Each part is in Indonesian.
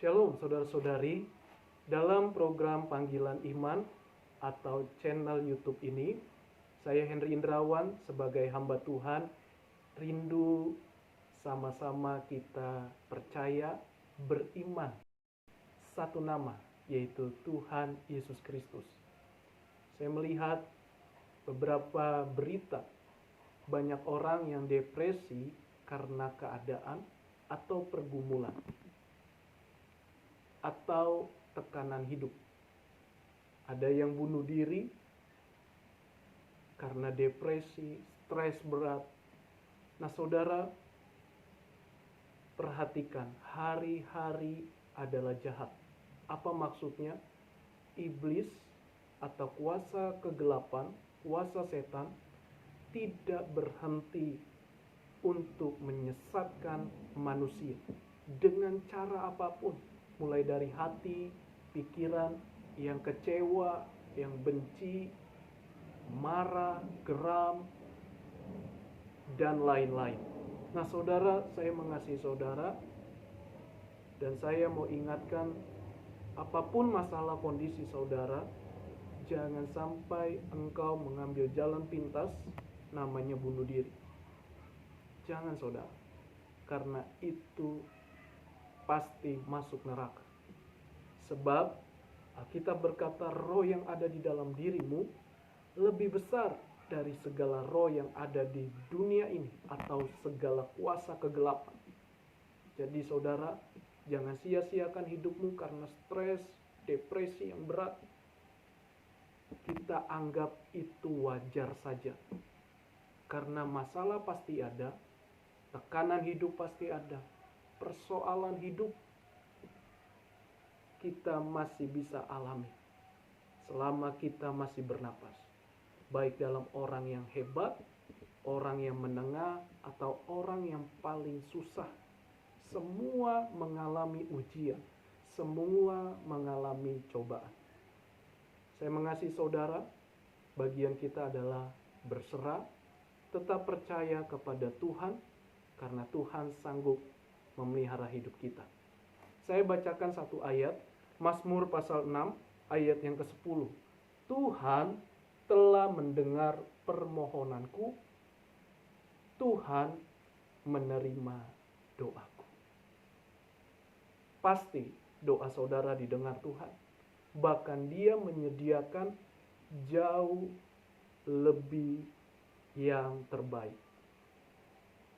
Shalom saudara-saudari, dalam program Panggilan Iman atau channel YouTube ini, saya Henry Indrawan sebagai hamba Tuhan rindu sama-sama kita percaya, beriman satu nama, yaitu Tuhan Yesus Kristus. Saya melihat beberapa berita, banyak orang yang depresi karena keadaan atau pergumulan atau tekanan hidup. Ada yang bunuh diri karena depresi, stres berat. Nah, saudara, perhatikan, hari-hari adalah jahat. Apa maksudnya? Iblis atau kuasa kegelapan, kuasa setan tidak berhenti untuk menyesatkan manusia dengan cara apapun, mulai dari hati, pikiran yang kecewa, yang benci, marah, geram, dan lain-lain. Nah, saudara, saya mengasihi saudara, dan saya mau ingatkan, apapun masalah kondisi saudara, jangan sampai engkau mengambil jalan pintas, namanya bunuh diri. Jangan, saudara, karena itu pasti masuk neraka. Sebab Alkitab berkata, roh yang ada di dalam dirimu lebih besar dari segala roh yang ada di dunia ini atau segala kuasa kegelapan. Jadi saudara, jangan sia-siakan hidupmu karena stres, depresi yang berat. Kita anggap itu wajar saja. Karena masalah pasti ada, tekanan hidup pasti ada, persoalan hidup kita masih bisa alami selama kita masih bernapas. Baik dalam orang yang hebat, orang yang menengah, atau orang yang paling susah. Semua mengalami ujian, semua mengalami cobaan. Saya mengasihi saudara, bagian kita adalah berserah, tetap percaya kepada Tuhan, karena Tuhan sanggup memelihara hidup kita. Saya bacakan satu ayat, Mazmur pasal 6, ayat yang ke-10. Tuhan telah mendengar permohonanku, Tuhan menerima doaku. Pasti doa saudara didengar Tuhan. Bahkan Dia menyediakan jauh lebih yang terbaik.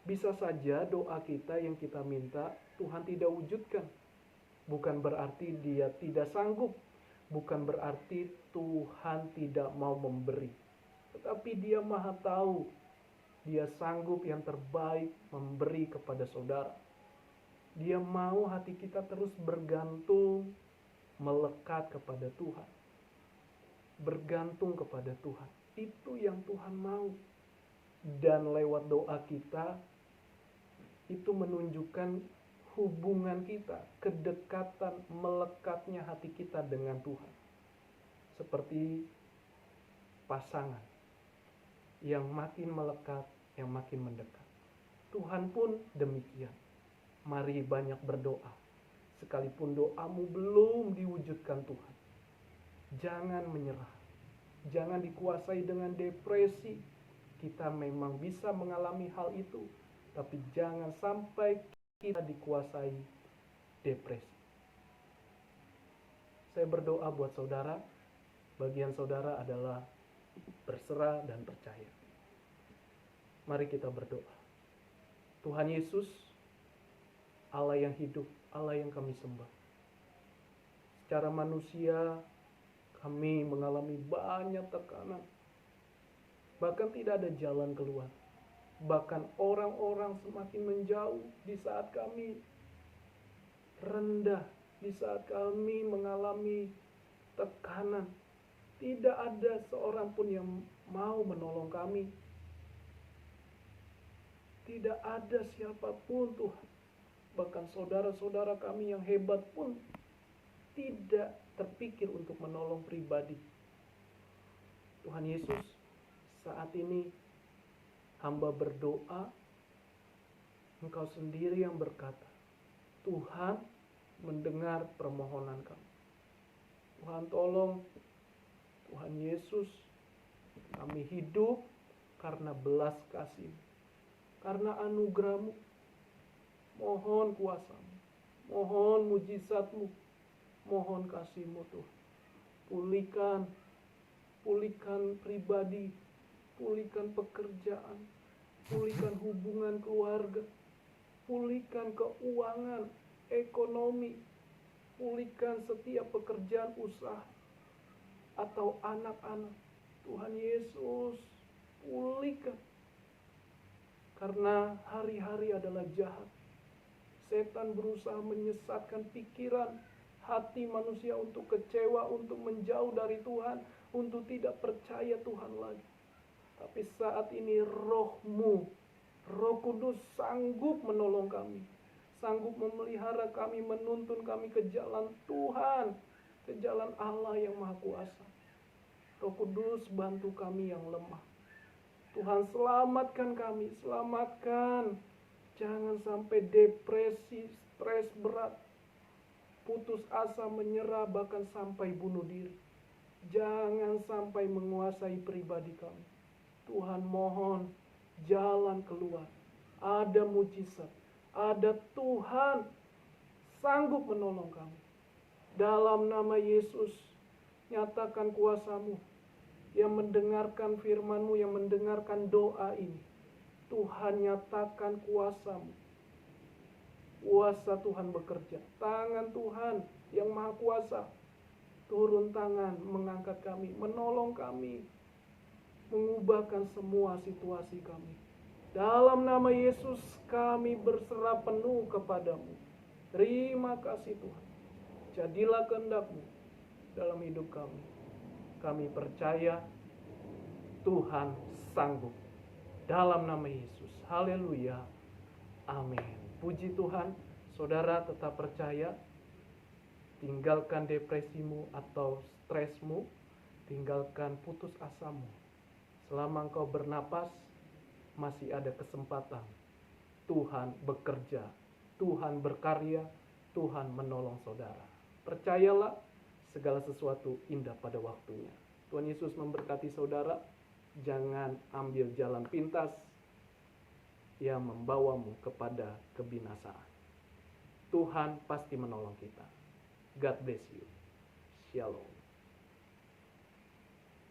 Bisa saja doa kita yang kita minta Tuhan tidak wujudkan. Bukan berarti Dia tidak sanggup. Bukan berarti Tuhan tidak mau memberi. Tetapi Dia Maha Tahu. Dia sanggup yang terbaik memberi kepada saudara. Dia mau hati kita terus bergantung, melekat kepada Tuhan. Bergantung kepada Tuhan. Itu yang Tuhan mau. Dan lewat doa kita, itu menunjukkan hubungan kita, kedekatan, melekatnya hati kita dengan Tuhan. Seperti pasangan yang makin melekat, yang makin mendekat. Tuhan pun demikian. Mari banyak berdoa. Sekalipun doamu belum diwujudkan Tuhan. Jangan menyerah. Jangan dikuasai dengan depresi. Kita memang bisa mengalami hal itu. Tapi jangan sampai kita dikuasai depresi. Saya berdoa buat saudara. Bagian saudara adalah berserah dan percaya. Mari kita berdoa. Tuhan Yesus, Allah yang hidup, Allah yang kami sembah. Secara manusia, kami mengalami banyak tekanan. Bahkan tidak ada jalan keluar. Bahkan orang-orang semakin menjauh di saat kami rendah, di saat kami mengalami tekanan. Tidak ada seorang pun yang mau menolong kami. Tidak ada siapapun Tuhan. Bahkan saudara-saudara kami yang hebat pun tidak terpikir untuk menolong pribadi. Tuhan Yesus, saat ini hamba berdoa, Engkau sendiri yang berkata, Tuhan mendengar permohonan kami. Tuhan tolong, Tuhan Yesus, kami hidup karena belas kasih, karena anugerah-Mu. Mohon kuasa-Mu, mohon mujizat-Mu, mohon kasih-Mu Tuhan. Pulihkan pribadi, pulihkan pekerjaan, pulihkan hubungan keluarga, pulihkan keuangan, ekonomi, pulihkan setiap pekerjaan usaha atau anak-anak. Tuhan Yesus, pulihkan. Karena hari-hari adalah jahat. Setan berusaha menyesatkan pikiran, hati manusia untuk kecewa, untuk menjauh dari Tuhan, untuk tidak percaya Tuhan lagi. Tapi saat ini Roh-Mu, Roh Kudus sanggup menolong kami, sanggup memelihara kami, menuntun kami ke jalan Tuhan, ke jalan Allah yang Maha Kuasa. Roh Kudus bantu kami yang lemah. Tuhan selamatkan kami, selamatkan. Jangan sampai depresi, stres berat, putus asa, menyerah, bahkan sampai bunuh diri. Jangan sampai menguasai pribadi kami. Tuhan mohon jalan keluar. Ada mujizat, ada Tuhan sanggup menolong kami. Dalam nama Yesus, nyatakan kuasa-Mu yang mendengarkan firman-Mu, yang mendengarkan doa ini. Tuhan nyatakan kuasa-Mu. Kuasa Tuhan bekerja. Tangan Tuhan yang Maha Kuasa turun tangan mengangkat kami, menolong kami, mengubahkan semua situasi kami. Dalam nama Yesus kami berserah penuh kepadamu. Terima kasih Tuhan. Jadilah kehendak-Mu dalam hidup kami. Kami percaya Tuhan sanggup. Dalam nama Yesus. Haleluya. Amin. Puji Tuhan. Saudara tetap percaya. Tinggalkan depresimu atau stresmu. Tinggalkan putus asamu. Selama engkau bernapas, masih ada kesempatan. Tuhan bekerja. Tuhan berkarya. Tuhan menolong saudara. Percayalah, segala sesuatu indah pada waktunya. Tuhan Yesus memberkati saudara. Jangan ambil jalan pintas yang membawamu kepada kebinasaan. Tuhan pasti menolong kita. God bless you. Shalom.